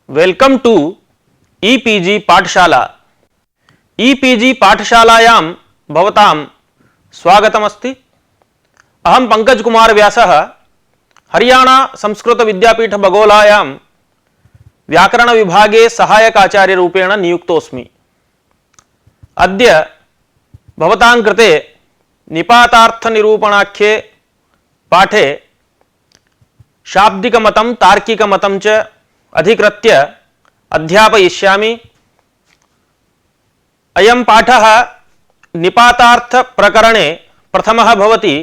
Welcome to e-PG पाठशाला। E-PG पाठशालायां भवतां स्वागतमस्ति। अहं पंकज कुमार व्यासः हरियाणा संस्कृत विद्यापीठ बगोलायां व्याकरण विभागे सहायक आचार्य रूपेण नियुक्तोऽस्मि। अद्य भवतां कृते निपातार्थ निरूपणाख्ये पाठे शाब्दिकमतं तार्किकमतं च अधिकृत्य अध्यापयिष्यामि। अयं पाठः निपातार्थ प्रकरणे प्रथमः भवति।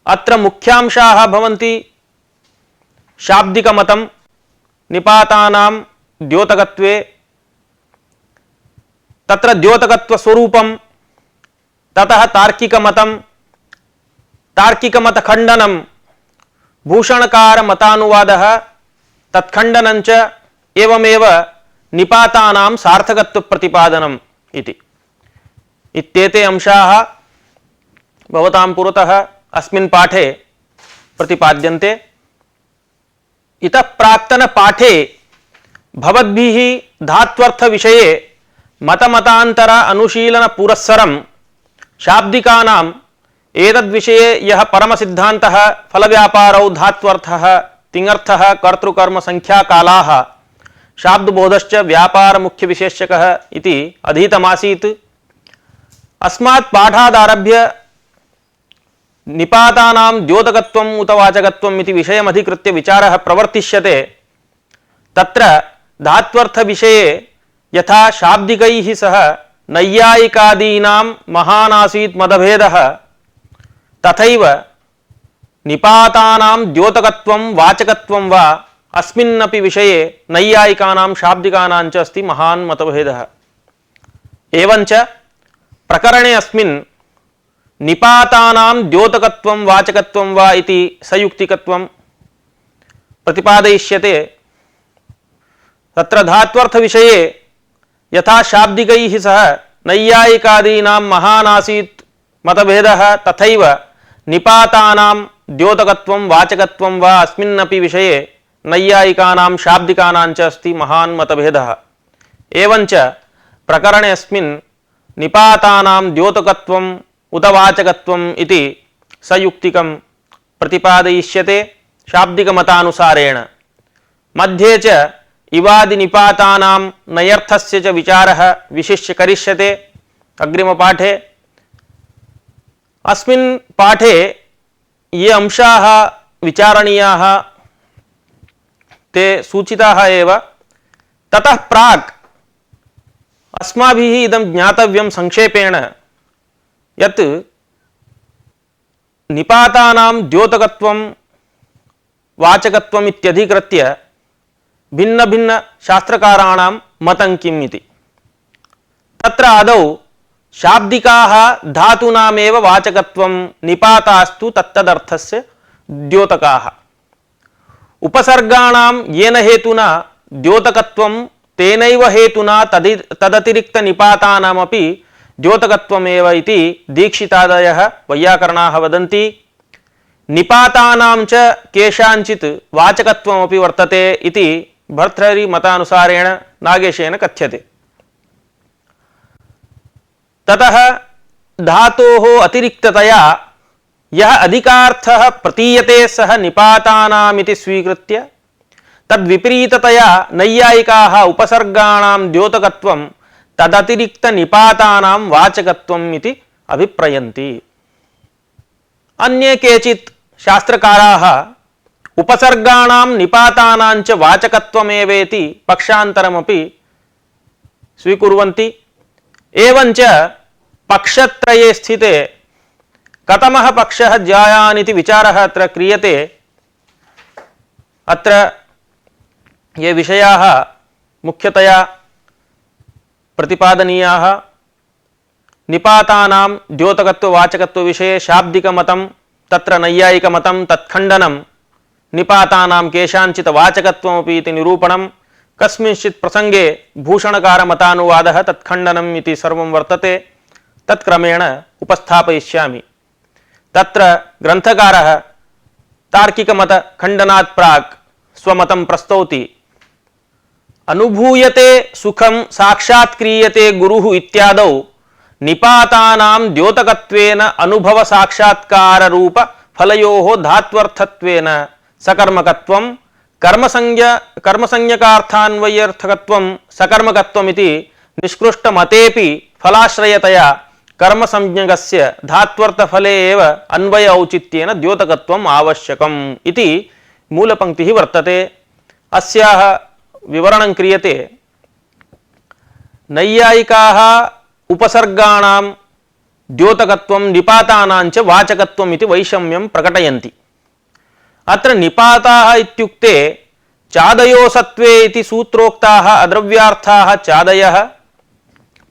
अत्र मुख्यांशाः भवन्ति शाब्दिकमतं निपातानां द्योतकत्वे, तत्र द्योतकत्वस्वरूपं, ततः तार्किकमतं, तार्किकमतखण्डनं, भूषणकार मतानुवादः, तत्खण्डनं च, एवमेव निपातानां सार्थकत्व प्रतिपादनम् इति। इत्येते अंशाः भवतां पुरतः अस्मिन् पाठे प्रतिपाद्यन्ते। इतः प्राक्तन पाठे भवद्भिः धात्वर्थ विषये मतमतान्तर अनुशीलन पुरस्सरं शाब्दिकानाम् एतद्विषये यः परमसिद्धान्तः फलव्यापारौ धात्वर्थः तिङर्थः कर्तृकर्म संख्याकालाः शाब्दबोधश्च व्यापार मुख्य विशेषकः इति अधीतमासीत्। अस्मात् पाठादारभ्य निपातानां द्योतकत्वम् उत वाचकत्वम् इति विषयमधिकृत्य विचारः प्रवर्तिष्यते। तत्र धात्वर्थ विषये यथा शाब्दिकैः सह नैयायिकादीनां महानासीत् मदभेदः, तथैव निपातानां द्योतकत्वं वाचकत्वं वा अस्मिन्नपि विषये नैयायिकानां शाब्दिकानां च अस्ति महान् मतभेदः। एवञ्च प्रकरणे अस्मिन् निपातानां द्योतकत्वं वाचकत्वं वा इति सयुक्तिकत्वं प्रतिपादयिष्यते। तत्र धात्वर्थ विषये यथा शाब्दिकैः सह नैयायिकादीनां महानासीत् मतभेदः, तथैव निपातानां द्योतकत्वं वाचकत्वं वा अस्मिन्नपि विषये नैयायिकानां शाब्दिकानां च अस्ति महान् मतभेदः। एवञ्च प्रकरणे अस्मिन् निपातानां द्योतकत्वं उत वाचकत्वम् इति सयुक्तिकं प्रतिपादयिष्यते शाब्दिकमतानुसारेण। मध्ये च इवादिनिपातानां नयर्थस्य च विचारः विशिष्य करिष्यते अग्रिमपाठे। अस्मिन् पाठे ये अंशाः विचारणीयाः ते सूचिताः एव। ततः प्राक् अस्माभिः इदं ज्ञातव्यं संक्षेपेण यत् निपातानां द्योतकत्वं वाचकत्वम् इत्यधिकृत्य भिन्न भिन्न शास्त्रकाराणां मतं किम् इति। तत्र आदौ शाब्दिकाः धातूनामेव वाचकत्वं, निपातास्तु तत्तदर्थस्य द्योतकाः। उपसर्गाणां येन हेतुना द्योतकत्वं तेनैव हेतुना तदतिरिक्त निपातानामपि द्योतकत्वमेव इति दीक्षितादयः वैयाकरणाः वदन्ति। निपातानां च केषाञ्चित् वाचकत्वमपि वर्तते इति भर्तृहरि मतानुसारेण नागेशेन कथ्यते। ततः धातोः अतिरिक्ततया यः अधिकार्थः प्रतीयते सः निपातानामिति स्वीकृत्य तद्विपरीततया नैयायिकाः उपसर्गाणां द्योतकत्वं तदतिरिक्त निपातानां वाचकत्वम् इति अभिप्रयन्ति। अन्ये केचित् शास्त्रकाराः उपसर्गाणां निपातानां च वाचकत्वमेवेति पक्षान्तरमपि स्वीकुर्वन्ति। एवञ्च पक्षत्रये स्थिते कतमः पक्षः ज्यायानिति विचारः अत्र क्रियते। अत्र ये विषयाः मुख्यतया प्रतिपादनीयाः, निपातानां द्योतकत्व वाचकत्व विषये शाब्दिकमतं, तत्र नैयायिकमतं, तत्खण्डनं, निपातानां केषाञ्चित् वाचकत्वमपि इति निरूपणं, कस्मिंश्चित् प्रसंगे भूषणकार मतानुवादः तत्खण्डनम् इति सर्वं वर्तते। तत्क्रमेण उपस्थापयिष्यामि। तत्र ग्रंथकारः तार्किकमत खण्डनात् प्राक् स्वमतं प्रस्तौति। अनुभूयते सुखं साक्षात्क्रियते गुरुः इत्यादौ निपातानां द्योतकत्वेन अनुभव साक्षात्कार रूप फलयोः धात्वर्थत्वेन सकर्मकत्वं कर्मसंज्ञकार्थान्वयर्थकत्वं सकर्मकत्वमिति निष्कृष्टमतेपि फलाश्रयतया कर्मसंज्ञकस्य धात्वर्थफले एव अन्वय औचित्येन द्योतकत्वम् आवश्यकम् इति मूलपङ्क्तिः वर्तते। अस्याः विवरणं क्रियते। नैयायिकाः उपसर्गाणां द्योतकत्वं निपातानां च वाचकत्वम् इति वैषम्यं प्रकटयन्ति। अत्र निपाताः इत्युक्ते चादयो सत्त्वे इति सूत्रोक्ताः अद्रव्यार्थाः चादयः,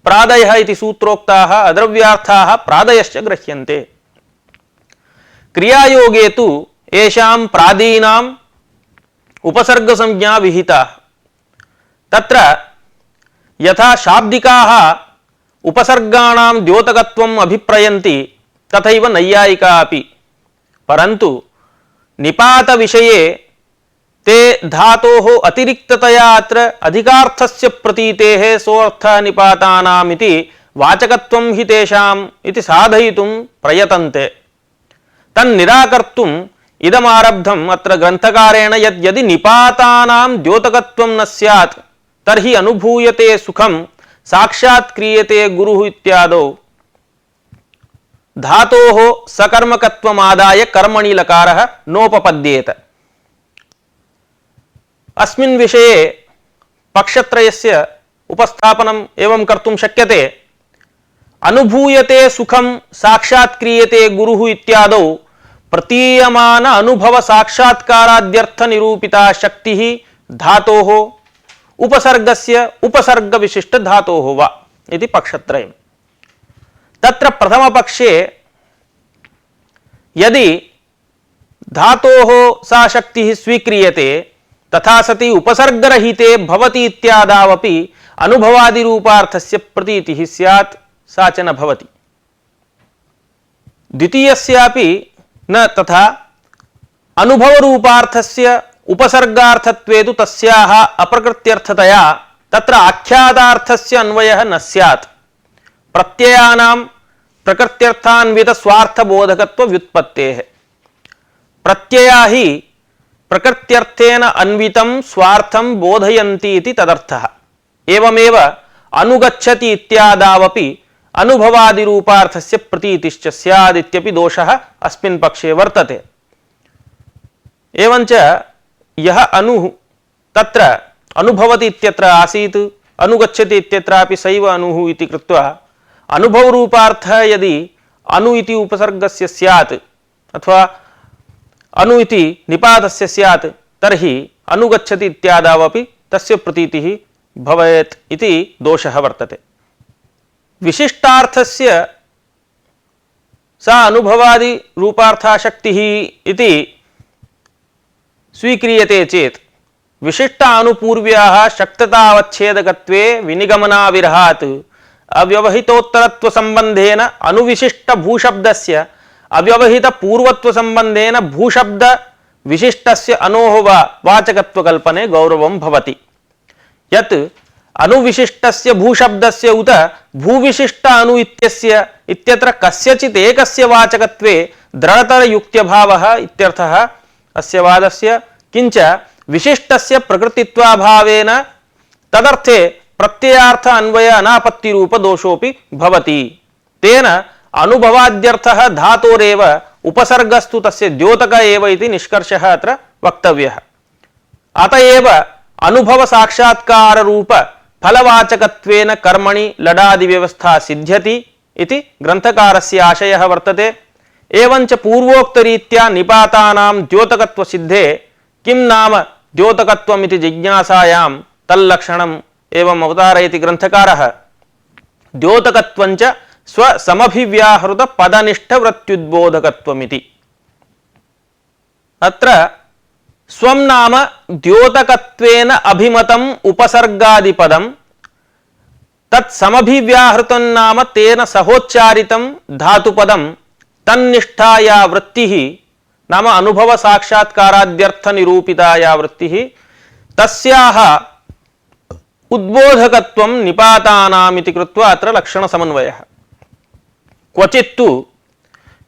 प्रादयः इति सूत्रोक्ताः अद्रव्यार्थाः प्रादयश्च गृह्यन्ते। क्रियायोगे तु येषां प्रादीनाम् उपसर्गसंज्ञा विहिता। तत्र यथा शाब्दिकाः उपसर्गाणां द्योतकत्वम् अभिप्रयन्ति तथैव नैयायिका अपि। परन्तु निपात विषये ते धातोः अतिरिक्ततया अत्र अधिकार्थस्य प्रतीतेः सोऽर्थः निपातानाम् इति वाचकत्वं हि तेषाम् इति साधयितुं प्रयतन्ते। तन्निराकर्तुम् इदमारब्धम् अत्र ग्रन्थकारेण यदि निपातानां द्योतकत्वं न स्यात् तर्हि अनुभूयते सुखं साक्षात् क्रियते गुरुः इत्यादौ धातोः सकर्मकत्वमादाय कर्मणि लकारः नोपपद्येत। अस्मिन् विषये पक्षत्रयस्य उपस्थापनम् एवं कर्तुं शक्यते। अनुभूयते सुखं साक्षात् क्रियते गुरुः इत्यादौ प्रतीयमान अनुभव साक्षात्काराद्यर्थ निरूपिता शक्तिः धातोः उपसर्गस्य उपसर्ग विशिष्ट धातोः वा इति पक्षत्रयम्। तत्र प्रथमपक्षे यदि धातोः सा शक्तिः स्वीक्रियते तथा सति उपसर्गरहिते भवति इत्यादावपि अनुभवादिरूपार्थस्य प्रतीतिः स्यात्, सा च न भवति। द्वितीयस्यापि न तथा। अनुभवरूपार्थस्य उपसर्गार्थत्वे तु तस्याः अप्रकृत्यर्थतया तत्र आख्यातार्थस्य अन्वयः न स्यात्। प्रत्ययानां प्रकृत्यर्थान्वित स्वार्थबोधकत्व व्युत्पत्तेः। प्रत्यया हि प्रकृत्यर्थेन अन्वितं स्वार्थं बोधयन्ति इति तदर्थः। एवमेव अनुगच्छति इत्यादावपि अनुभवादिरूपार्थस्य प्रतीतिश्च स्यादित्यपि दोषः अस्मिन् पक्षे वर्तते। एवञ्च यः अनुः तत्र अनुभवति इत्यत्र आसीत्, अनुगच्छति इत्यत्रापि सैव अनुः इति कृत्वा अनुभवरूपार्थः यदि अनु इति उपसर्गस्य स्यात् अथवा अनु इति निपातस्य स्यात् तर्हि अनुगच्छति इत्यादावपि तस्य प्रतीतिः भवेत् इति दोषः वर्तते। विशिष्टार्थस्य सा अनुभवादि रूपार्थाशक्तिः इति स्वीक्रियते चेत् विशिष्टानुपूर्व्याः शक्ततावच्छेदकत्वे विनिगमनाविरहात् अव्यवहितोत्तरत्वसम्बन्धेन अनुविशिष्टभूशब्दस्य अव्यवहितपूर्वत्वसम्बन्धेन भूशब्द विशिष्टस्य अनोः वा वाचकत्वकल्पने गौरवं भवति। यत् अनुविशिष्टस्य भूशब्दस्य उत भूविशिष्ट अनु इत्यस्य इत्यत्र कस्यचित् एकस्य वाचकत्वे दृढतरयुक्त्यभावः इत्यर्थः अस्य वादस्य। किंच विशिष्टस्य प्रकृतित्वाभावेन तदर्थे प्रत्ययार्थ अन्वय अनापत्ति रूप दोषोपि भवति। तेन अनुभवाद्यर्थः धातोरेव उपसर्गस्तु तस्य द्योतक एव इति निष्कर्षः अत्र वक्तव्यः। अतएव अनुभव साक्षात्कार रूप फलवाचकत्वेन कर्मणि लडादि व्यवस्था सिद्ध्यति इति ग्रन्थकारस्य आशयः वर्तते। एवञ्च पूर्वोक्तरीत्या निपातानां द्योतकत्व सिद्धे किं नाम द्योतकत्वमिति जिज्ञासायां तल्लक्षणम् एवं अवतारयति ग्रन्थकारः। द्योतकत्वञ्च स्वसमभिव्याहृत पदनिष्ठ वृत्त्युद्बोधकत्वमिति। अत्र स्वं नाम द्योतकत्वेन अभिमतम् उपसर्गादिपदं तत्समभिव्याहृतं नाम तेन सहोच्चारितं धातुपदं तन्निष्ठा या वृत्तिः नाम अनुभव साक्षात्काराद्यर्थ निरूपिता या वृत्तिः तस्याः उद्बोधकत्वं निपातानाम् इति कृत्वा अत्र लक्षणसमन्वयः। क्वचित्तु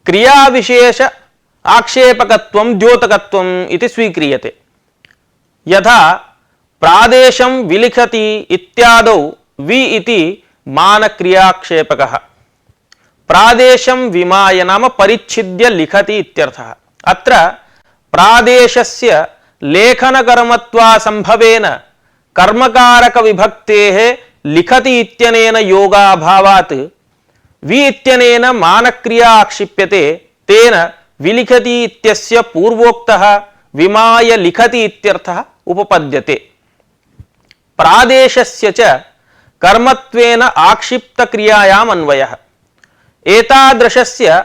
क्रियाविशेष आक्षेपकत्वं द्योतकत्वम् इति स्वीक्रियते। यथा प्रादेशं विलिखति इत्यादौ वि इति मानक्रियाक्षेपकः, प्रादेशं विमाय नाम परिच्छिद्य लिखति इत्यर्थः। अत्र प्रादेशस्य लेखनकर्मत्वासंभवेन कर्मकारकविभक्तेः लिखति इत्यनेन योगाभावात् वि इत्यनेन मानक्रिया आक्षिप्यते, तेन विलिखति इत्यस्य पूर्वोक्तः विमाय लिखति इत्यर्थः उपपद्यते। प्रादेशस्य च कर्मत्वेन आक्षिप्तक्रियायाम् अन्वयः। एतादृशस्य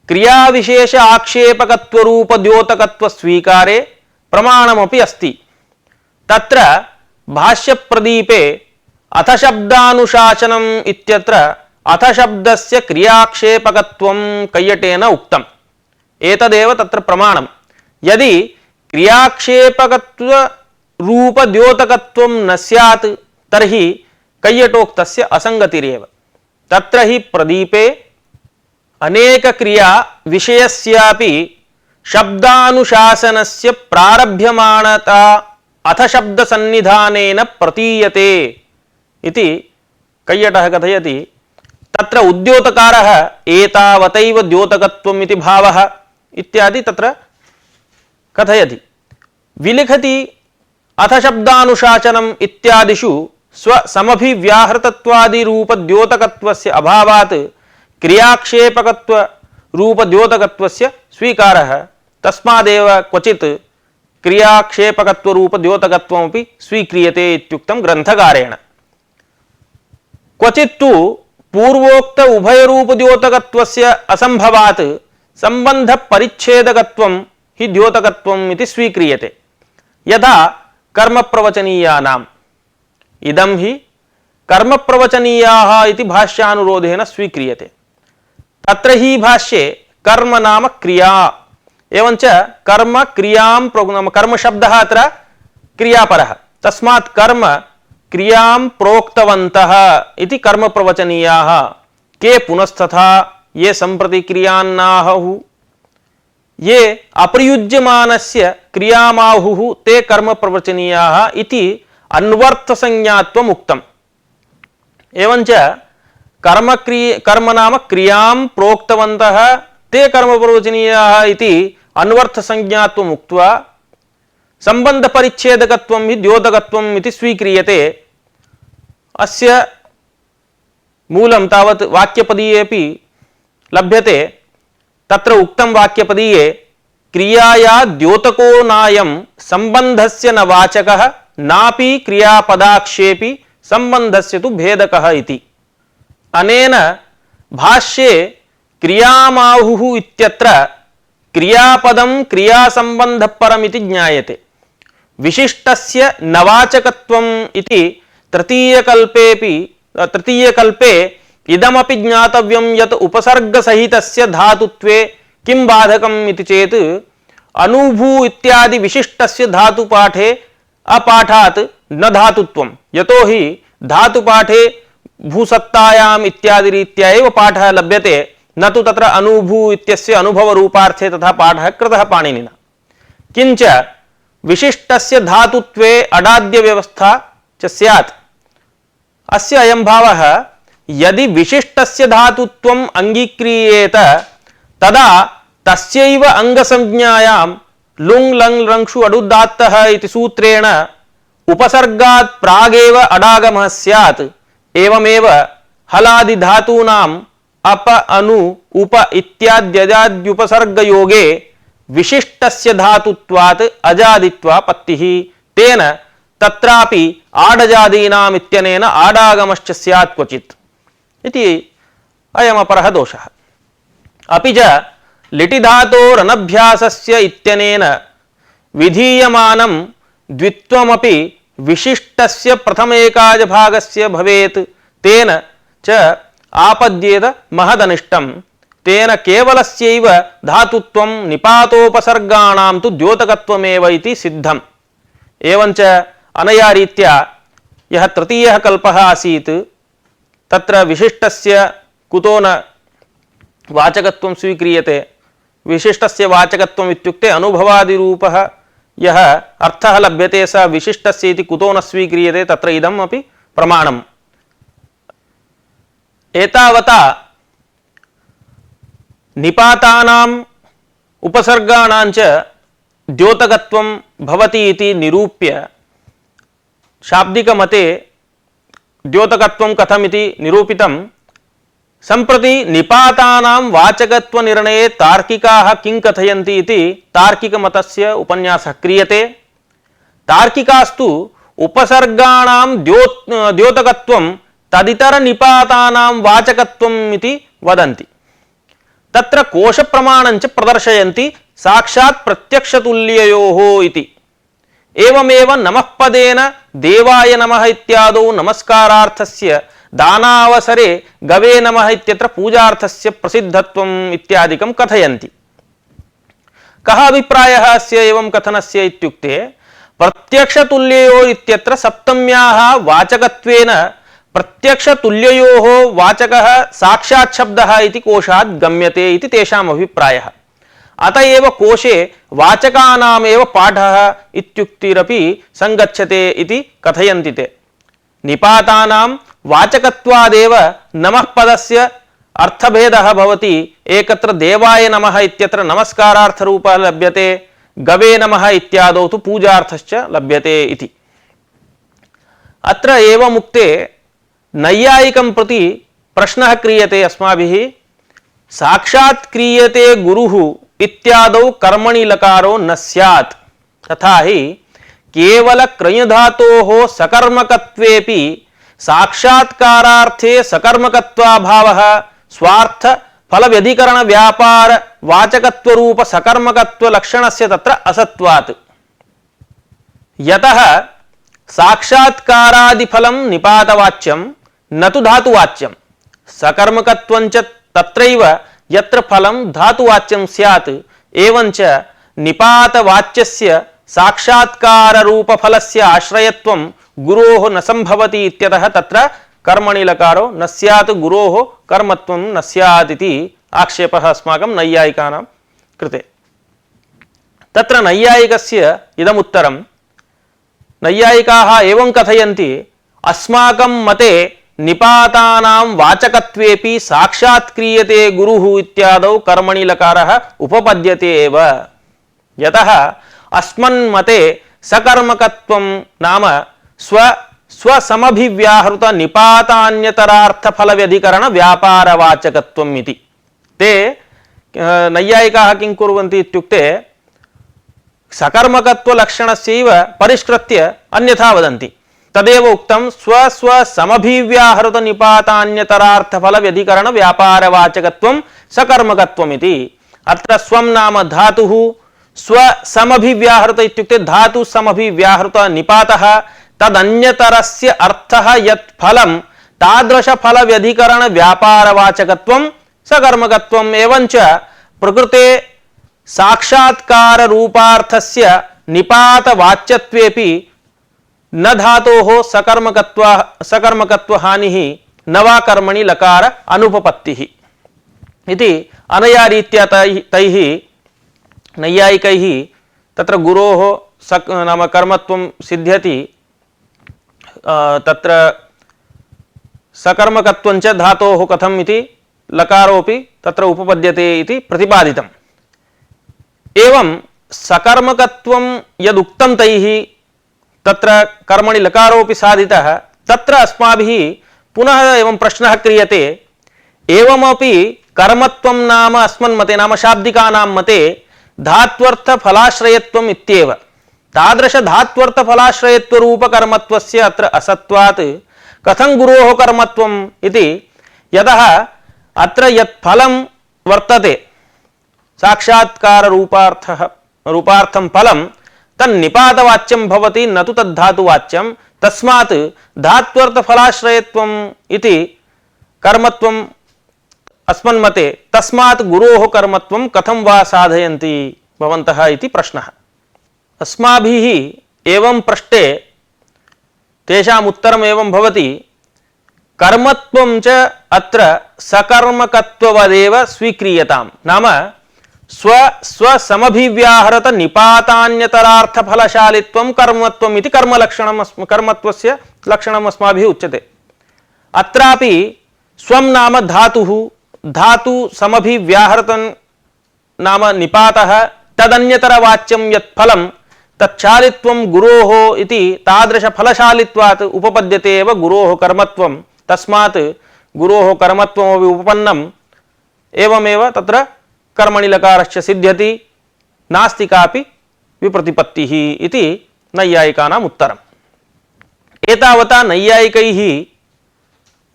क्रियाविशेष आक्षेपकत्वरूपद्योतकत्वस्वीकारे प्रमाणमपि अस्ति। तत्र भाष्यप्रदीपे अथशब्दानुशासनम् इत्यत्र अथशब्दस्य क्रियाक्षेपकत्वं कैयटेन उक्तम्। एतदेव तत्र प्रमाणम्। यदि क्रियाक्षेपकत्वरूपद्योतकत्वं न स्यात् तर्हि कैयटोक्तस्य असङ्गतिरेव। तत्र हि प्रदीपे अनेक क्रिया विषयस्यापि शब्दानुशासनस्य प्रारभ्यमानता अथ शब्द सन्निधानेन प्रतीयते इति कैयटः कथयति। तत्र उद्योतकारः एतावतैव द्योतकत्वम् इति भावः इत्यादि तत्र कथयति। विलिखति अथ शब्दानुशासनम् इत्यादिषु स्वसमभिव्याहृतत्वादिरूपद्योतकत्वस्य अभावात् क्रियाक्षेपकत्वरूपद्योतकत्वस्य स्वीकारः। तस्मादेव क्वचित् क्रियाक्षेपकत्वरूपद्योतकत्वमपि स्वीक्रियते इत्युक्तं ग्रन्थकारेण। क्वचित्तु पूर्वोक्त उभयरूपद्योतकत्वस्य असंभवात् सम्बन्धपरिच्छेदकत्वं हि द्योतकत्वम् इति स्वीक्रियते। यथा कर्मप्रवचनीयानाम्, इदं हि कर्मप्रवचनीयाः इति भाष्यानुरोधेन स्वीक्रियते। तत्र हि भाष्ये कर्म नाम क्रिया, एवञ्च कर्म क्रियां कर्मशब्दः अत्र क्रियापरः, तस्मात् कर्म क्रियां प्रोक्तवन्तः इति कर्मप्रवचनीयाः। के पुनस्तथा ये सम्प्रति क्रियान्नाहुः, ये अप्रयुज्यमानस्य क्रियामाहुः ते कर्मप्रवचनीयाः इति अन्वर्थसंज्ञात्वम् उक्तम्। एवञ्च कर्म नाम क्रियां प्रोक्तवन्तः ते कर्मप्रवचनीयाः इति अन्वर्थसंज्ञात्वम् उक्त्वा सम्बन्धपरिच्छेदकत्वं हि द्योतकत्वम् इति स्वीक्रियते। अस्य मूलं तावत् वाक्यपदीयेपि लभ्यते। तत्र उक्तं वाक्यपदीये क्रियाया द्योतको नायं सम्बन्धस्य न वाचकः नापि क्रियापदाक्षेपि सम्बन्धस्य तु भेदकः इति। अनेन भाष्ये क्रियामाहुः इत्यत्र क्रियापदं क्रियासम्बन्धपरमिति ज्ञायते। विशिष्टस्य नवाचकत्वम् इति तृतीयकल्पे इदमपि ज्ञातव्यं यत् उपसर्गसहितस्य धातुत्वे किं बाधकम् इति चेत् अनुभू इत्यादि विशिष्टस्य धातुपाठे अपाठात् न धातुत्वं, यतो हि धातुपाठे भूसत्तायाम् इत्यादि रीत्या एव पाठः लभ्यते, न तु तत्र अनुभू इत्यस्य अनुभवरूपार्थे तथा पाठः कृतः पाणिनिना। किञ्च विशिष्टस्य धातुत्वे अडाद्यव्यवस्था च स्यात्। अस्य अयं भावः यदि विशिष्टस्य धातुत्वम् अङ्गीक्रियेत तदा तस्यैव अंगसंज्ञायां लुङ् लङ् लङ्क्षु अडुदात्तः इति सूत्रेण उपसर्गात् प्रागेव अडागमः स्यात्। एवमेव हलादि धातूनाम् अप अनु उप इत्याद्यजाद्युपसर्गयोगे विशिष्टस्य धातुत्वात् अजादित्वापत्तिः, तेन तत्रापि आडजादीनाम् इत्यनेन आडागमश्च स्यात् क्वचित् इति अयमपरः दोषः। अपि च लिटिधातोरनभ्यासस्य इत्यनेन विधीयमानं द्वित्वमपि विशिष्टस्य प्रथमेकाजभागस्य भवेत्, तेन च आपद्येत महदनिष्टं। तेन केवलस्यैव धातुत्वं निपातोपसर्गाणां तु द्योतकत्वमेव इति सिद्धम्। एवञ्च अनया रीत्या यः तृतीयः कल्पः आसीत् तत्र विशिष्टस्य कुतो न वाचकत्वं स्वीक्रियते। विशिष्टस्य वाचकत्वम् इत्युक्ते अनुभवादिरूपः यः अर्थः लभ्यते स विशिष्टस्य इति कुतो न स्वीक्रियते, तत्र इदम् अपि प्रमाणम्। एतावता निपातानाम् उपसर्गाणां च द्योतकत्वं भवति इति निरूप्य शाब्दिकमते द्योतकत्वं कथमिति निरूपितं। सम्प्रति निपातानां वाचकत्वनिर्णये तार्किकाः किं कथयन्ति इति तार्किकमतस्य उपन्यासः क्रियते। तार्किकास्तु उपसर्गाणां द्योतकत्वं तदितरनिपातानां वाचकत्वम् इति वदन्ति। तत्र कोशप्रमाणं च प्रदर्शयन्ति साक्षात् प्रत्यक्षतुल्ययोः इति। एवमेव नमः पदेन देवाय नमः इत्यादौ नमस्कारार्थस्य दानावसरे गवे नमः इत्यत्र पूजार्थस्य प्रसिद्धत्वम् इत्यादिकं कथयन्ति। कः अभिप्रायः अस्य एवं कथनस्य इत्युक्ते प्रत्यक्षतुल्ययोः इत्यत्र सप्तम्याः वाचकत्वेन प्रत्यक्षतुल्ययोः वाचकः साक्षात् शब्दः इति कोशात् गम्यते इति तेषाम् अभिप्रायः। अतएव कोशे वाचकानामेव पाठः इत्युक्तिरपि संगच्छते इति कथयन्ति ते। निपातानां वाचकत्वादेव नमः पदस्य अर्थभेदः भवति। एकत्र देवाय नमः इत्यत्र नमस्कारार्थरूपः लभ्यते, गवे नमः इत्यादौ तु पूजार्थश्च लभ्यते इति। अत्र एवमुक्ते नैयायिकं प्रति प्रश्नः क्रियते अस्माभिः। साक्षात् क्रियते गुरुः इत्यादौ कर्मणि लकारो न स्यात्, तथा हि केवल क्रयधातोः सकर्मकत्वेपि साक्षात्कारार्थे सकर्मकत्वाभावः स्वार्थ फल व्यधिकरण व्यापार वाचकत्वरूप सकर्मकत्व लक्षणस्य तत्र असत्वात्। यतः साक्षात्कारादिफलं निपातवाच्यं न तु धातुवाच्यं। सकर्मकत्वं च तत्रैव यत्र फलं धातुवाच्यं स्यात्। एवंच निपातवाच्यस्य साक्षात्कार रूप फलस्य आश्रयत्वं गुरोः न संभवति इत्यतः तत्र कर्मणि लकारो न स्यात्, गुरोः कर्मत्वं न स्यात् इति आक्षेपः अस्माकं नैयायिकानां कृते। तत्र नैयायिकस्य इदम् उत्तरं। नैयायिकाः एवं कथयन्ति, अस्माकं मते निपातानां वाचकत्वेपि साक्षात् क्रियते गुरुः इत्यादौ कर्मणि लकारः उपपद्यते एव। यतः अस्मन्मते सकर्मकत्वं नाम स्वसमभिव्याहृत निपातान्यतरार्थ फल व्यधिकरण व्यापारवाचकत्वम् इति। ते नैयायिकाः किं कुर्वन्ति इत्युक्ते सकर्मकत्व लक्षणस्यैव परिष्कृत्य अन्यथा वदन्ति। तदेव उक्तं स्वसमभिव्याहृत निपातान्यतरार्थ फल व्यधिकरण व्यापारवाचकत्वं सकर्मकत्वमिति। अत्र स्वं नाम धातुः, स्वसमभिव्याहृत इत्युक्ते धातु समभिव्याहृत निपातः, तदन्यतरस्य अर्थः यत् फलं तादृश फल व्यधिकरण व्यापारवाचकत्वं सकर्मकत्वम्। एवंच प्रकृते साक्षात्कार रूपार्थस्य निपात वाच्यत्वेपि न धातोः सकर्मकत्व हानिः न वा कर्मणि लकार अनुपपत्तिः इति। अनया रीत्या तैः नैयायिकैः तत्र गुरोः नाम कर्मत्वं सिद्ध्यति। तत्र सकर्मकत्वं च धातोः कथम् इति लकारोऽपि तत्र उपपद्यते इति प्रतिपादितम्। एवं सकर्मकत्वं यदुक्तं तैः तत्र कर्मणि लकारोऽपि साधितः। तत्र अस्माभिः पुनः एवं प्रश्नः क्रियते, एवमपि कर्मत्वं नाम अस्मन्मते नाम शाब्दिकानां मते धात्वर्थ फलाश्रयत्वम् इत्येव। तादृश धात्वर्थ फलाश्रयत्व रूप कर्मत्वस्य अत्र असत्वात् कथं गुरोः कर्मत्वम् इति। यतः अत्र यत् फलं वर्तते साक्षात्कार रूपार्थं फलं तन्निपातवाच्यं भवति न तु तद्धातुवाच्यं। तस्मात् धात्वर्थ फलाश्रयत्वम् इति कर्मत्वम् अस्मन्मते। तस्मात् गुरोः कर्मत्वं कथं वा साधयन्ति भवन्तः इति प्रश्नः। अस्माभिः एवं पृष्टे तेषाम् उत्तरम् एवं भवति कर्मत्वं च अत्र सकर्मकत्ववदेव स्वीक्रियताम्। नाम स्वसमभिव्याहृत निपातान्यतरार्थफलशालित्वं कर्मत्वम् इति कर्मत्वस्य लक्षणम् अस्माभिः उच्यते। अत्रापि स्वं नाम धातुः, धातु समभिव्याहृतं नाम निपातः, तदन्यतरवाच्यं यत् फलं तच्छालित्वं गुरोः इति तादृशफलशालित्वात् उपपद्यते एव गुरोः कर्मत्वं। तस्मात् गुरोः कर्मत्वमपि उपपन्नम्, एवमेव तत्र कर्मणि लकारश्च सिद्ध्यति, नास्ति कापि विप्रतिपत्तिः इति नैयायिकानाम् उत्तरम्। एतावता नैयायिकैः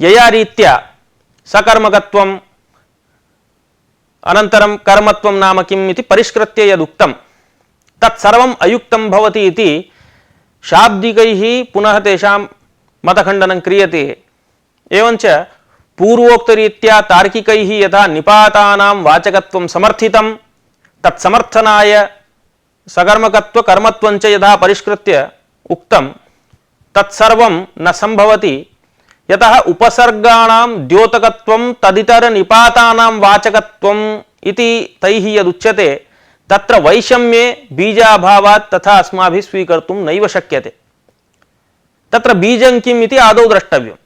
यया रीत्या सकर्मकत्वम् अनन्तरं कर्मत्वं नाम किम् इति परिष्कृत्य यदुक्तं तत्सर्वम् अयुक्तं भवति इति शाब्दिकैः पुनः तेषां मतखण्डनं क्रियते। एवञ्च पूर्वोक्तरीत्या तार्किकैः यथा निपातानां वाचकत्वं समर्थितं तत्समर्थनाय सकर्मकत्व कर्मत्वं च यथा परिष्कृत्य उक्तं तत्सर्वं न संभवति। यतः उपसर्गाणां द्योतकत्वं तदितर निपातानां वाचकत्वम् इति तैः यदुच्यते तत्र वैषम्ये बीजाभावात् तथा अस्माभिः स्वीकर्तुं नैव शक्यते। तत्र बीजं किम् इति आदौ द्रष्टव्यम्।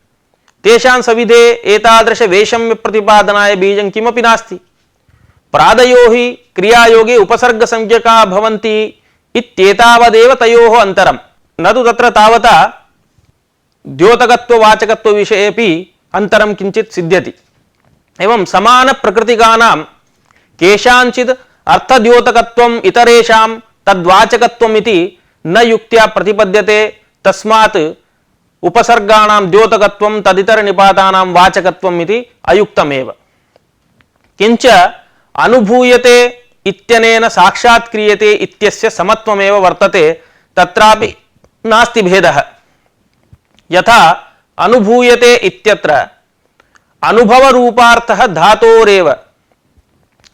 तेषां सविधे एतादृश वैषम्य प्रतिपादनाय बीजं किमपि नास्ति। प्रादयो हि क्रियायोगे उपसर्गसंज्ञकाः भवन्ति इत्येतावदेव तयोः अन्तरं, न तु तत्र तावता द्योतकत्व वाचकत्व विषयेपि अन्तरं किञ्चित् सिद्ध्यति। एवं समान प्रकृतिकानां केषाञ्चित् अर्थद्योतकत्वम् इतरेषां तद्वाचकत्वम् इति न युक्त्या प्रतिपद्यते। तस्मात् उपसर्गाणां द्योतकत्वं तदितर निपातानां वाचकत्वम् इति अयुक्तमेव। किञ्च अनुभूयते इत्यनेन साक्षात् क्रियते इत्यस्य समत्वमेव वर्तते, तत्रापि नास्ति भेदः। यथा अनुभूयते इत्यत्र अनुभवरूपार्थः धातोरेव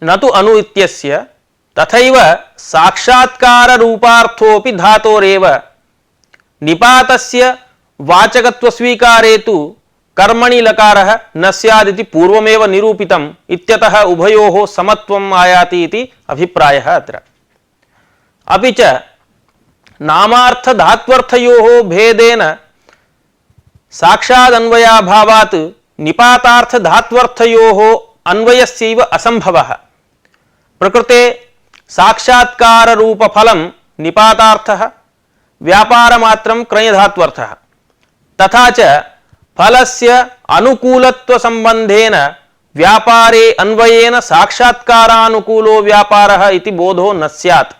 न तु अनु इत्यस्य, तथैव साक्षात्काररूपार्थोऽपि धातोरेव। निपातस्य वाचकत्वस्वीकारे तु कर्मणि लकारः न स्यादिति पूर्वमेव निरूपितम् इत्यतः उभयोः समत्वम् आयाति इति अभिप्रायः अत्र। अपि च नामार्थ धात्वर्थयोः भेदेन साक्षादन्वयाभावात् निपातार्थ धात्वर्थयोः अन्वयस्यैव असंभवः। प्रकृते साक्षात्कार रूप फलं निपातार्थः, व्यापारमात्रं क्रयधात्वर्थः। तथा च फलस्य अनुकूलत्व संबंधेन व्यापारे अन्वयेन साक्षात्कारानुकूलो व्यापारः इति बोधो न स्यात्।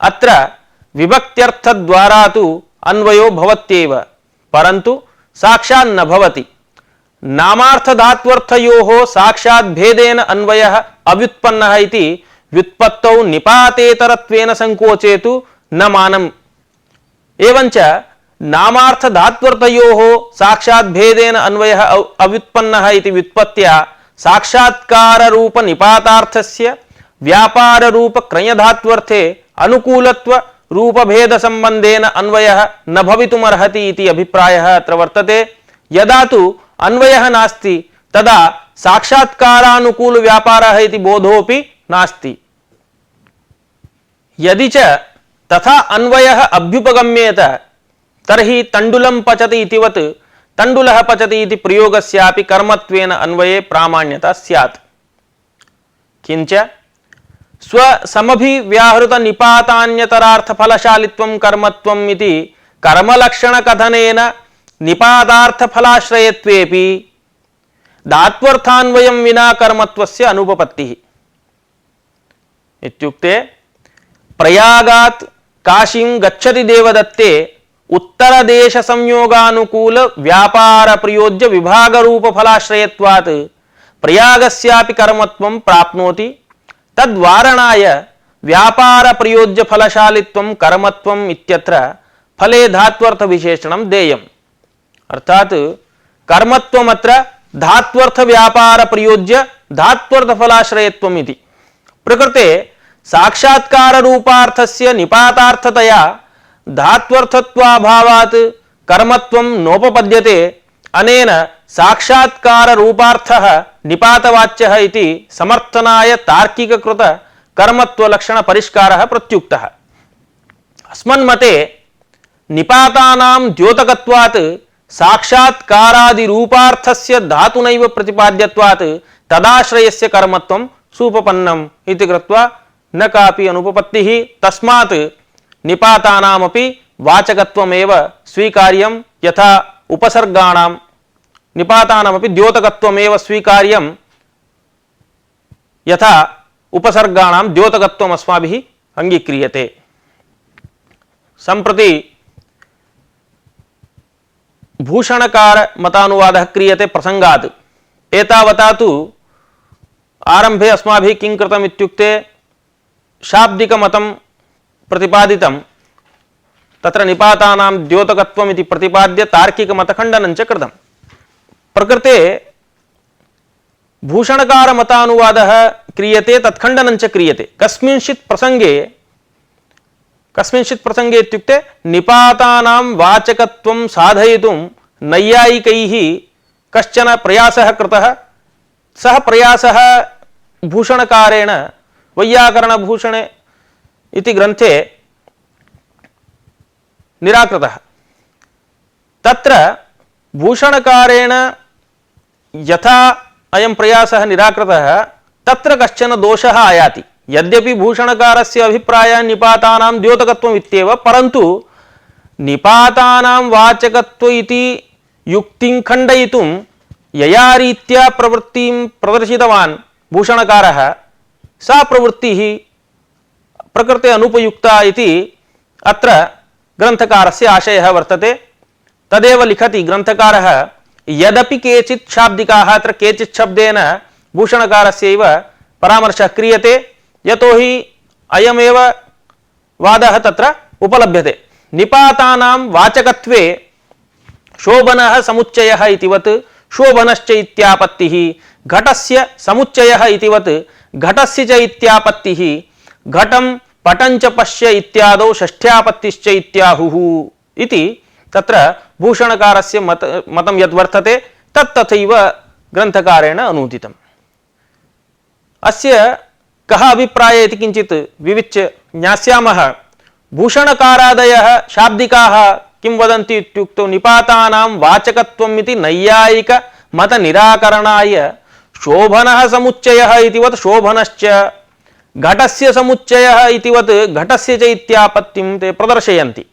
अत्र विभक्त्यर्थद्वारा तु अन्वयो भवत्येव, परन्तु साक्षात् न भवति। नामार्थधात्वर्थयोः साक्षात् भेदेन अन्वयः अव्युत्पन्नः इति व्युत्पत्तौ निपातेतरत्वेन संकोचेतु न मानम्। एवञ्च नामार्थधात्वर्थयोः साक्षात् भेदेन अन्वयः अव्युत्पन्नः इति व्युत्पत्त्या साक्षात्कार रूप निपातार्थस्य व्यापार रूप क्रयधात्वर्थे अनुकूलत्व रूप भेद संबंधेन अन्वयः न भवितुमर्हति इति अभिप्रायः अत्र वर्तते। यदा तु अन्वयः नास्ति तदा साक्षात्कारानुकूल व्यापारः इति बोधोऽपि नास्ति। यदि च तथा अन्वयः अभ्युपगम्येत तर्हि तण्डुलं पचति इतिवत् तण्डुलः पचति इति प्रयोगस्यापि कर्मत्वेन अन्वये प्रामाण्यता स्यात्। किञ्च स्वसमभिव्याहृत निपातान्यतरार्थफलशालित्वं कर्मत्वम् इति कर्मलक्षणकथनेन निपातार्थफलाश्रयत्वेपि धात्वर्थान्वयं विना कर्मत्वस्य अनुपपत्तिः। इत्युक्ते प्रयागात् काशीं गच्छति देवदत्ते उत्तरदेश संयोगानुकूल व्यापार प्रयोज्य विभाग रूप फलाश्रयत्वात् प्रयागस्यापि कर्मत्वं प्राप्नोति। तद्वारणाय व्यापार प्रयोज्य फलशालित्वं कर्मत्वम् इत्यत्र फले धात्वर्थ विशेषणं देयम्। अर्थात् कर्मत्वमत्र धात्वर्थ व्यापार प्रयोज्य धात्वर्थ फलाश्रयत्वम् इति। प्रकृते साक्षात्कार रूपार्थस्य निपातार्थतया धात्वर्थत्वाभावात् कर्मत्वं नोपपद्यते अनेन साक्षात्कार रूपार्थः निपातवाच्यः इति समर्थनाय तार्किककृत कर्मत्व लक्षण परिष्कारः प्रत्युक्तः। अस्मन्मते निपातानां द्योतकत्वात् साक्षात्कारादि रूपार्थस्य धातुनैव प्रतिपाद्यत्वात् तदाश्रयस्य कर्मत्वं सूपपन्नम् इति कृत्वा न कापि अनुपपत्तिः। तस्मात् निपातानामपि वाचकत्वमेव स्वीकार्यं यथा उपसर्गाणां निपातानामपि द्योतकत्वमेव स्वीकार्यं यथा उपसर्गाणां द्योतकत्वम् अस्माभिः अंगीक्रियते। सम्प्रति भूषणकार मतानुवादः क्रियते प्रसंगात्। एतावता तु आरंभे अस्माभिः किं कृतम् इत्युक्ते शाब्दिकमतं प्रतिपादितं, तत्र निपातानां द्योतकत्वम् इति प्रतिपाद्य तार्किकमतखण्डनं च कृतं। प्रकृते भूषणकार मतानुवादः क्रियते, तत्खण्डनं च क्रियते। कस्मिंश्चित् प्रसंगे इत्युक्ते निपातानां वाचकत्वं साधयितुं नैयायिकैः कश्चन प्रयासः कृतः। सः प्रयासः भूषणकारेण वैयाकरणभूषणे इति ग्रन्थे निराकृतः। तत्र भूषणकारेण यथा अयं प्रयासः निराकृतः तत्र कश्चन दोषः आयाति। यद्यपि भूषणकारस्य अभिप्रायः निपातानां द्योतकत्वम् इत्येव, परन्तु निपातानां वाचकत्व इति युक्तिं खण्डयितुं यया रीत्या प्रवृत्तिं प्रदर्शितवान् भूषणकारः, सा प्रवृत्तिः प्रकृते अनुपयुक्ता इति अत्र ग्रन्थकारस्य आशयः वर्तते। तदेव लिखति ग्रन्थकारः, यदपि केचित् शाब्दिकाः अत्र केचित् शब्देन भूषणकारस्यैव परामर्शः क्रियते, यतोहि अयमेव वादः तत्र उपलभ्यते। निपातानां वाचकत्वे शोभनः समुच्चयः इतिवत् शोभनश्च इत्यापत्तिः, घटस्य समुच्चयः इतिवत् घटस्य च इत्यापत्तिः, घटं पटञ्च पश्य इत्यादौ षष्ठ्यापत्तिश्च इत्याहुः इति तत्र भूषणकारस्य मतं यद्वर्तते तत्तथैव ग्रन्थकारेण अनूदितम्। अस्य कः अभिप्रायः इति किञ्चित् विविच्य ज्ञास्यामः। भूषणकारादयः शाब्दिकाः किं वदन्ति इत्युक्तौ निपातानां वाचकत्वम् इति नैयायिक मत निराकरणाय शोभनः समुच्चयः इतिवत् शोभनश्च, घटस्य समुच्चयः इतिवत् घटस्य च इत्यापत्तिं ते प्रदर्शयन्ति।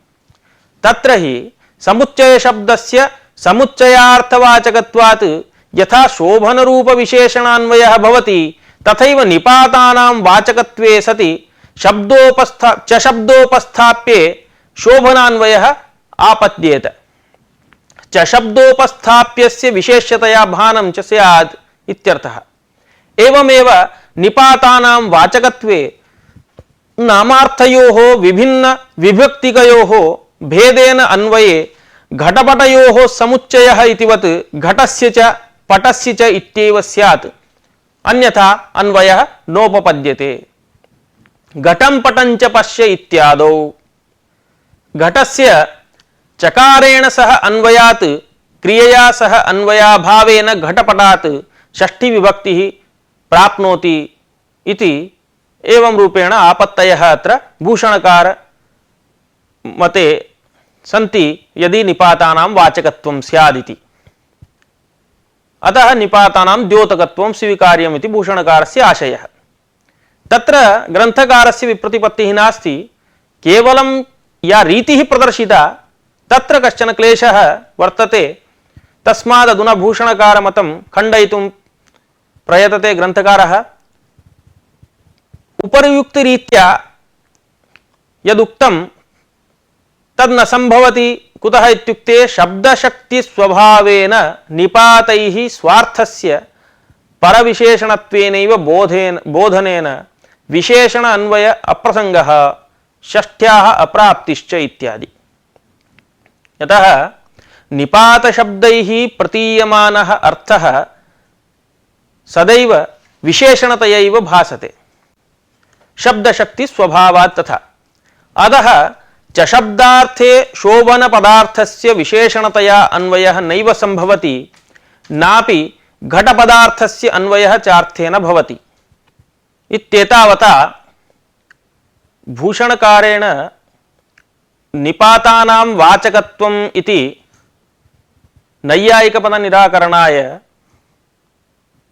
तत्र हि समुच्चय शब्दस्य समुच्चयार्थवाचकत्वात् यथा शोभनरूपविशेषणान्वयः भवति तथैव निपातानां वाचकत्वे सति शब्दोपस्थाप्ये शोभनान्वयः आपद्येत। च शब्दोपस्थाप्यस्य विशेष्यतया भानं च स्यात् इत्यर्थः। एवमेव निपातानां वाचकत्वे नामार्थयोः विभिन्न विभक्तिकयोः भेदेन अन्वये घटपटयोः समुच्चयः इतिवत् घटस्य च पटस्य च इत्येव स्यात्, अन्यथा अन्वयः नोपपद्यते। घटं पटं च पश्य इत्यादौ घटस्य चकारेण सह अन्वयात् क्रियया सह अन्वयाभावेन घटपटात् षष्ठी विभक्तिः प्राप्नोति इति एवं रूपेण आपत्तयः अत्र भूषणकार मते सन्ति यदि निपातानां वाचकत्वं स्यादिति। अतः निपातानां द्योतकत्वं स्वीकार्यम् इति भूषणकारस्य आशयः। तत्र ग्रन्थकारस्य विप्रतिपत्तिः नास्ति, केवलं या रीतिः प्रदर्शिता तत्र कश्चन क्लेशः वर्तते। तस्माद् अधुना भूषणकारमतं खण्डयितुं प्रयतते ग्रन्थकारः। उपर्युक्तरीत्या यदुक्तं तद् न सम्भवति। कुतः इत्युक्ते शब्दशक्तिस्वभावेन निपातैः स्वार्थस्य परविशेषणत्वेनैव बोधनेन विशेषण अन्वय अप्रसंगः षष्ठ्याः अप्राप्तिश्च इत्यादि। यतः निपातशब्दैः प्रतीयमानः अर्थः सदैव विशेषणतया भासते शब्दशक्ति स्वभावात् तथा। अतः चशब्दार्थे शोभन पदार्थस्य विशेषणतया अन्वयः नैव संभवति नापि घट पदार्थस्य अन्वयः चार्थेन भवति इत्येतावता भूषणकारेण निपातानां वाचकत्वम् इति नैयायिकपद निराकरणाय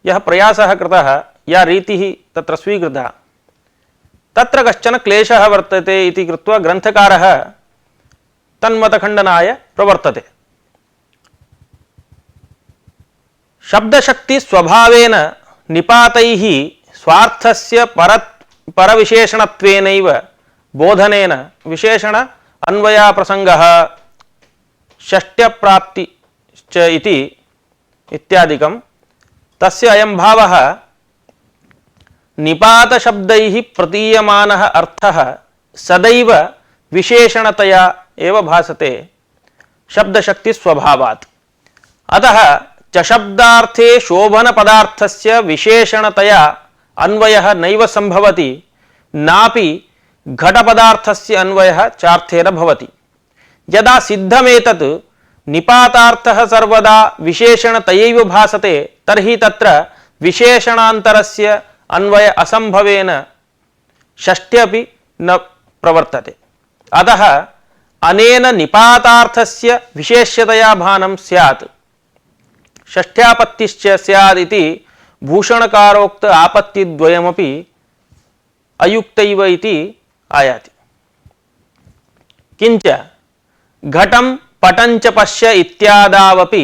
यः प्रयासः कृतः, या रीतिः तत्र स्वीकृता, तत्र कश्चन क्लेशः वर्तते इति कृत्वा ग्रन्थकारः तन्मतखण्डनाय प्रवर्तते। शब्दशक्ति स्वभावेन निपातैः स्वार्थस्य परविशेषणत्वेनैव बोधनेन विशेषण अन्वयाप्रसंगः षष्ट्यप्राप्ति च इति इत्यादिकं तस्य अयं भावः निपात शब्दैः प्रतीयमानः अर्थः सदैव विशेषणतया एव भासते शब्दशक्ति स्वभावात्। अतः चशब्दार्थे शोभन पदार्थस्य विशेषणतया अन्वयः नैव संभवति नापि घट पदार्थस्य अन्वयः चार्थेन भवति। यदा सिद्धमेतत् निपातार्थः सर्वदा विशेषणतयैव भासते तर्हि तत्र विशेषणान्तरस्य अन्वय असंभवेन षष्ट्यपि न प्रवर्तते। अतः अनेन निपातार्थस्य विशेष्यतया भानं स्यात्, षष्ठ्यापत्तिश्च स्यात् इति भूषणकारोक्त आपत्तिद्वयमपि अयुक्तैव इति आयाति। किंच घटं पटंच पश्य इत्यादावपि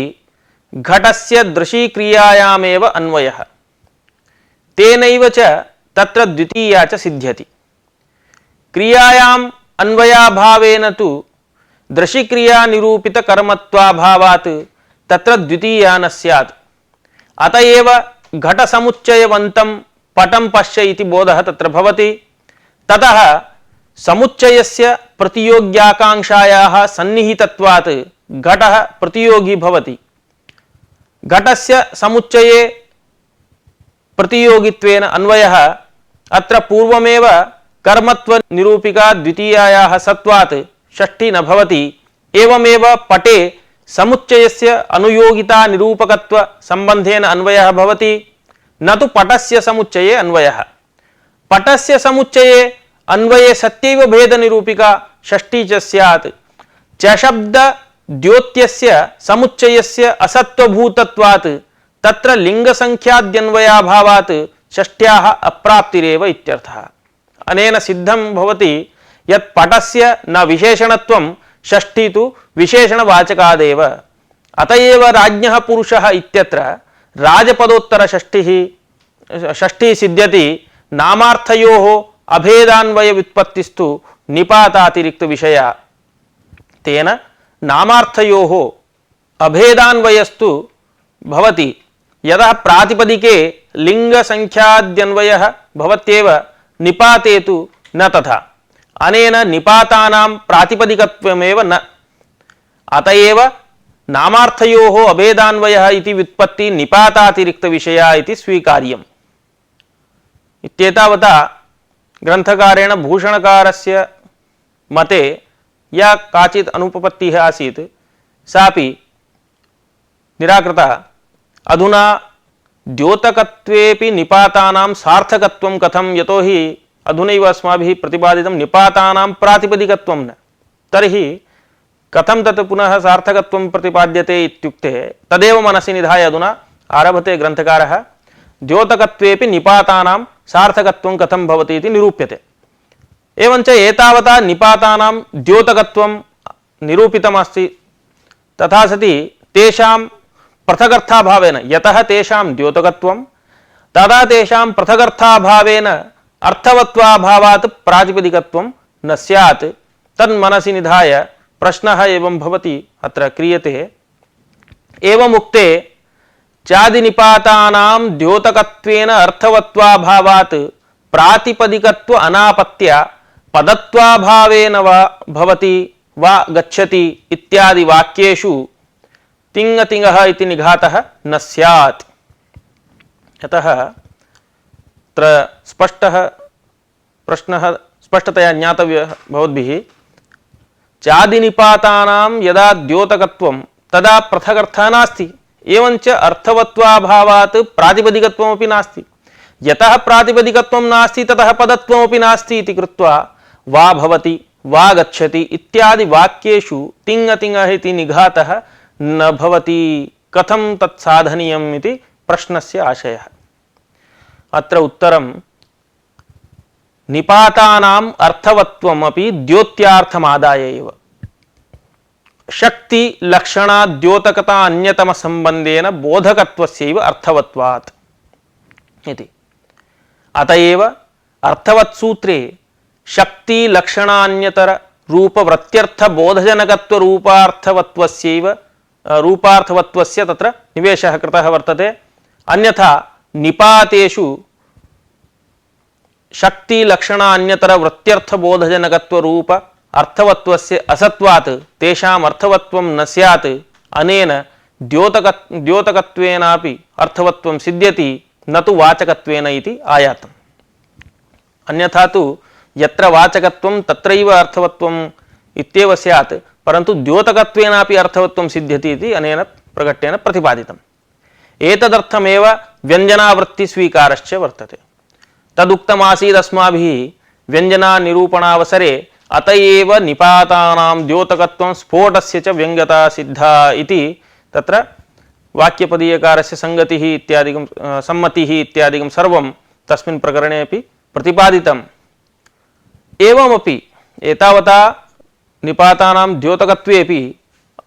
घटस्य दृशिक्रियायामेव अन्वयः, तेनैव च तत्र द्वितीया च सिद्ध्यति। क्रियायाम् अन्वयाभावेन तु दृशिक्रिया निरूपित कर्मत्वाभावात् तत्र द्वितीया न स्यात्। अतएव घट समुच्चयवन्तं पटं पश्य इति बोधः तत्र भवति। ततः समुच्चयस्य प्रतियोग्याकांक्षायाः सन्निहितत्वात् घटः प्रतियोगी भवति। घटस्य समुच्चये प्रतियोगित्वेन अन्वयः अत्र पूर्वमेव कर्मत्व निरूपिका द्वितीयायाः सत्वात् षष्ठी न भवति। एवमेव पटे समुच्चयस्य अनुयोगिता निरूपकत्व संबंधेन अन्वयः भवति, न तु पटस्य समुच्चये अन्वयः। पटस्य समुच्चये अन्वये सत्यैव भेद निरूपिका षष्ठी च स्यात्। च शब्द द्योत्यस्य समुच्चयस्य असत्वभूतत्वात् तत्र लिंग संख्याद्यन्वयाभावात् षष्ट्याः अप्राप्तिरेव इत्यर्थः। अनेन सिद्धं भवति यत् पटस्य न विशेषणत्वं षष्ठी तु विशेषणवाचकादेव। अतएव राज्ञः पुरुषः इत्यत्र राजपदोत्तर षष्ठी सिद्ध्यति नामार्थयोः अभेदान्वय व्युत्पत्तिस्तु निपातातिरिक्त विषया। तेन नामार्थयोः अभेदान्वयस्तु भवति यतः प्रातिपदिके लिंग संख्याद्यन्वयः भवत्येव, निपाते तु न तथा। अनेन निपातानां प्रातिपदिकत्वमेव न। अतएव नामार्थयोः अभेदान्वयः इति व्युत्पत्ति निपातातिरिक्त विषया इति स्वीकार्यम्। इत्येतावता ग्रंथकारेण भूषणकारस्य मते या काचित् अनुपपत्तिः आसीत् सापि निराकृता। अधुना द्योतकत्वेपि निपातानां सार्थकत्वं कथं, यतोहि अधुनैव अस्माभिः प्रतिपादितं निपातानां प्रातिपदिकत्वं न, तर्हि कथं तत् पुनः सार्थकत्वं प्रतिपाद्यते इत्युक्ते तदेव मनसि निधाय अधुना आरभते ग्रंथकारः। द्योतकत्वेपि निपातानां सार्थकत्वं कथं भवति इति निरूप्यते। एवञ्च एतावता निपातानां द्योतकत्वं निरूपितमस्ति, तथा सति तेषां पृथगर्थाभावेन, यतः तेषां द्योतकत्वं तदा तेषां पृथगर्थाभावेन अर्थवत्वाभावात् प्रातिपदिकत्वं न स्यात्। तन्मनसि निधाय प्रश्नः एवं भवति, अत्र क्रियते। एवमुक्ते चादिनिपातानां द्योतकत्वेन अर्थवत्वाभावात् प्रातिपदिकत्व अनापत्या पदत्वाभावेन वा भवति वा गच्छति इत्यादि वाक्येषु तिङ् तिङः इति निघातः न स्यात्। यतः अत्र स्पष्टः प्रश्नः स्पष्टतया ज्ञातव्यः भवद्भिः। चादिनिपातानां यदा द्योतकत्वं तदा पृथगर्थः नास्ति। एवञ्च अर्थवत्वाभावात् प्रातिपदिकत्वमपि नास्ति। यतः प्रातिपदिकत्वं नास्ति ततः पदत्वमपि नास्ति इति कृत्वा वा भवति वा गच्छति इत्यादि वाक्येषु तिङ् तिङ् इति निघातः न भवति। कथं तत् साधनीयम् इति प्रश्नस्य आशयः। अत्र उत्तरं निपातानाम् अर्थवत्वमपि द्योत्यार्थमादाय एव शक्ति लक्षणा द्योतकता अन्यतम संबंधेन बोधकत्वस्यैव अर्थवत्वात् इति। अतएव अर्थवत्सूत्रे शक्ति लक्षणान्यतर रूप वृत्त्यर्थ बोधजनकत्व रूपार्थवत्वस्य तत्र निवेशः कृतः वर्तते। अन्यथा निपातेषु शक्ति लक्षणान्यतर वृत्त्यर्थ बोधजनकत्व रूप अर्थवत्वस्य असत्वात् तेषाम् अर्थवत्वं न स्यात्। अनेन द्योतकत्वेनापि अर्थवत्वं सिद्ध्यति न तु वाचकत्वेन इति आयातम्। अन्यथा तु यत्र वाचकत्वं तत्रैव अर्थवत्वम् इत्येव स्यात्, परन्तु द्योतकत्वेनापि अर्थवत्वं सिद्ध्यति इति अनेन प्रकट्येन प्रतिपादितम्। एतदर्थमेव व्यञ्जनावृत्तिस्वीकारश्च वर्तते। तदुक्तमासीत् अस्माभिः व्यञ्जनानिरूपणावसरे अत एव निपातानां द्योतकत्वं स्फोटस्य च व्यङ्ग्यता सिद्धा इति तत्र वाक्यपदीयकारस्य संगतिः इत्यादिकं सम्मतिः इत्यादिकं सर्वं तस्मिन् प्रकरणे अपि प्रतिपादितम्। एवमपि एतावता निपातानां द्योतकत्वेपि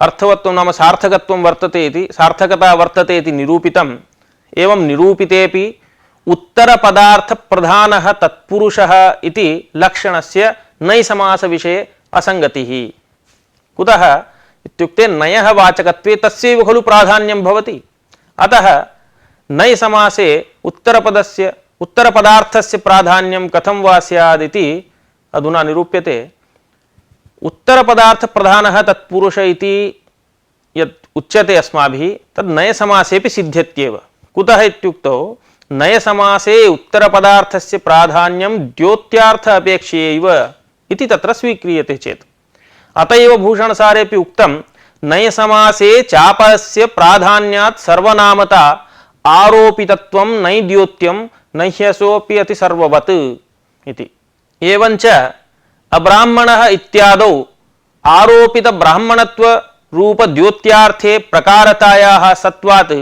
अर्थवत्वं नाम सार्थकत्वं वर्तते इति सार्थकता वर्तते इति निरूपितम्। एवं निरूपितेपि उत्तरपदार्थप्रधानः तत्पुरुषः इति लक्षणस्य नञ् समासविषये असङ्गतिः। कुतः इत्युक्ते नयः वाचकत्वे तस्यैव खलु प्राधान्यं भवति। अतः नञ् समासे उत्तरपदार्थस्य प्राधान्यं कथं वा स्यात् इति अधुना निरूप्यते। उत्तरपदार्थप्रधानः तत्पुरुष इति यत् उच्यते अस्माभिः तद् नञ् समासेपि सिद्ध्यत्येव। कुतः इत्युक्तौ नञ् समासे उत्तरपदार्थस्य प्राधान्यं द्योत्यार्थ अपेक्षयैव इति तत्र स्वीक्रियते चेत्। अत एव भूषणसारेपि उक्तं नञ् समासे चापस्य प्राधान्यात् सर्वनामता आरोपितत्वं नञ् द्योत्यं नह्यसोऽपि अति सर्ववत् इति। एवञ्च अब्राह्मणः इत्यादौ आरोपित ब्राह्मणत्व रूप द्योत्यार्थे प्रकारतायाः सत्वात्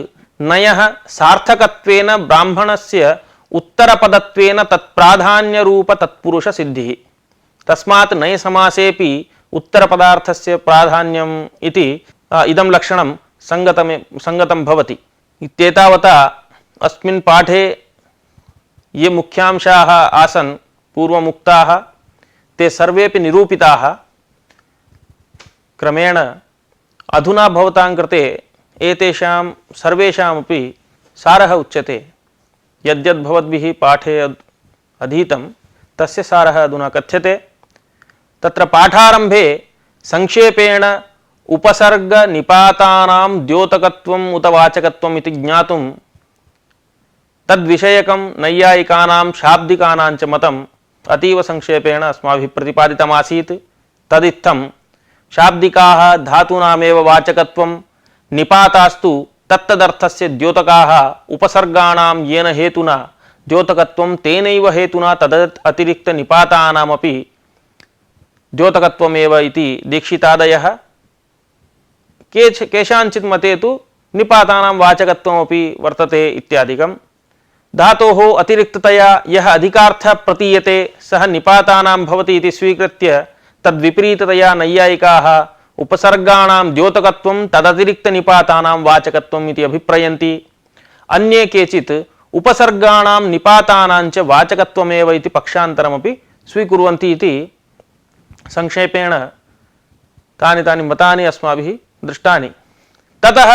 नयः सार्थकत्वेन ब्राह्मणस्य उत्तरपदत्वेन तत्प्राधान्य रूप तत्पुरुष सिद्धिः। तस्मात् नञ् समासेपि उत्तरपदार्थस्य प्राधान्यम् इति इदं लक्षणं संगतं भवति। इत्येतावता अस्मिन् पाठे ये मुख्यांशाः आसन् पूर्वमुक्ताः ते सर्वेपि निरूपिताः। क्रमेण अधुना भवतां कृते एतेषां सर्वेषामपि सारः उच्यते। यद्यद् भवद्भिः पाठे अधीतं तस्य सारः अधुना कथ्यते। तत्र पाठारम्भे संक्षेपेण उपसर्ग निपातानां द्योतकत्वम् उत वाचकत्वम् इति ज्ञातुं तद्विषयकं नैयायिकानां शाब्दिकानां च मतम् अतीव संक्षेपेण अस्माभिः प्रतिपादितमासीत्। तदित्थं शाब्दिकाः धातूनामेव वाचकत्वं, निपातास्तु तत्तदर्थस्य द्योतकाः उपसर्गाणां येन हेतुना द्योतकत्वं तेनैव हेतुना तद् अतिरिक्त निपातानामपि द्योतकत्वमेव इति दीक्षितादयः। केषाञ्चित् मते तु निपातानां वाचकत्वमपि वर्तते इत्यादिकं। धातोः अतिरिक्ततया यः अधिकार्थः प्रतीयते सः निपातानां भवति इति स्वीकृत्य तद्विपरीततया नैयायिकाः उपसर्गाणां द्योतकत्वं तदतिरिक्त निपातानां वाचकत्वम् इति अभिप्रयन्ति। अन्ये केचित् उपसर्गाणां निपातानां च वाचकत्वमेव इति पक्षान्तरमपि स्वीकुर्वन्ति इति संक्षेपेण तानि मतानि अस्माभिः दृष्टानि। ततः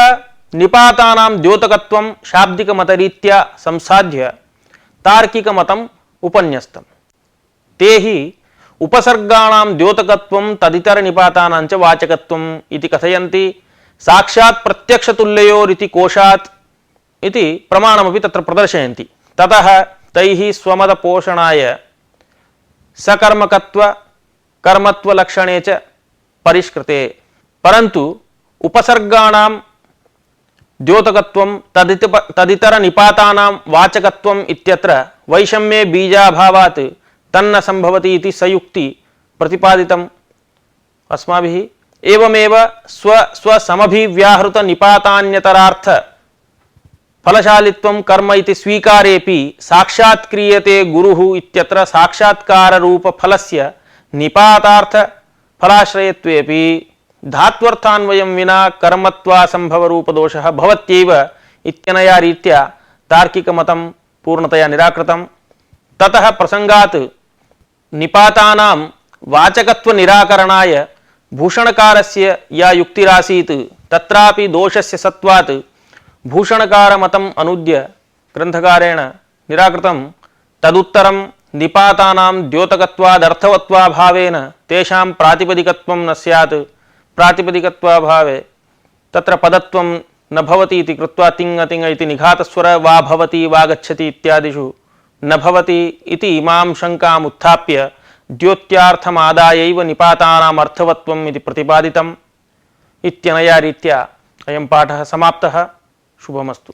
निपातानां द्योतकत्वं शाब्दिकमतरीत्या संसाध्य तार्किकमतम् उपन्यस्तम्। ते हि उपसर्गाणां द्योतकत्वं तदितर निपातानां च वाचकत्वम् इति कथयन्ति। साक्षात् प्रत्यक्षतुल्ययोरिति कोशात् इति प्रमाणमपि तत्र प्रदर्शयन्ति। ततः तैः स्वमतपोषणाय सकर्मकत्व कर्मत्वलक्षणे च परिष्कृते। परन्तु उपसर्गाणां द्योतकत्वं तदितर निपातानां वाचकत्वम् इत्यत्र वैषम्ये बीजाभावात् तन्न संभवति इति सयुक्ति प्रतिपादितम् अस्माभिः। एवमेव स्वसमभिव्याहृत निपातान्यतरार्थ फलशालित्वं कर्म इति स्वीकारेपि साक्षात् क्रियते गुरुः इत्यत्र साक्षात्कार रूप फलस्य निपातार्थ फलाश्रयत्वेपि धात्वर्थान्वयं विना कर्मत्वासंभव रूप दोषः भवत्येव इत्यनया रीत्या तार्किकमतं पूर्णतया निराकृतं। ततः प्रसंगात् निपातानां वाचकत्व निराकरणाय भूषणकारस्य या युक्तिरासीत् तत्रापि दोषस्य सत्वात् भूषणकारमतम् अनुद्य ग्रंथकारेण निराकृतं। तदुत्तरं निपातानां द्योतकत्वादर्थवत्वाभावेन तेषां प्रातिपदिकत्वं न स्यात्। प्रातिपदिकत्वाभावे तत्र पदत्वं न भवति इति कृत्वा तिङ् अतिङ् इति निघातस्वर वा भवति वा गच्छति इत्यादिषु न भवति इति इमां शङ्काम् उत्थाप्य द्योत्यार्थमादायैव निपातानाम् अर्थवत्वम् इति प्रतिपादितम्। इत्यनया रीत्या अयं पाठः समाप्तः। शुभमस्तु।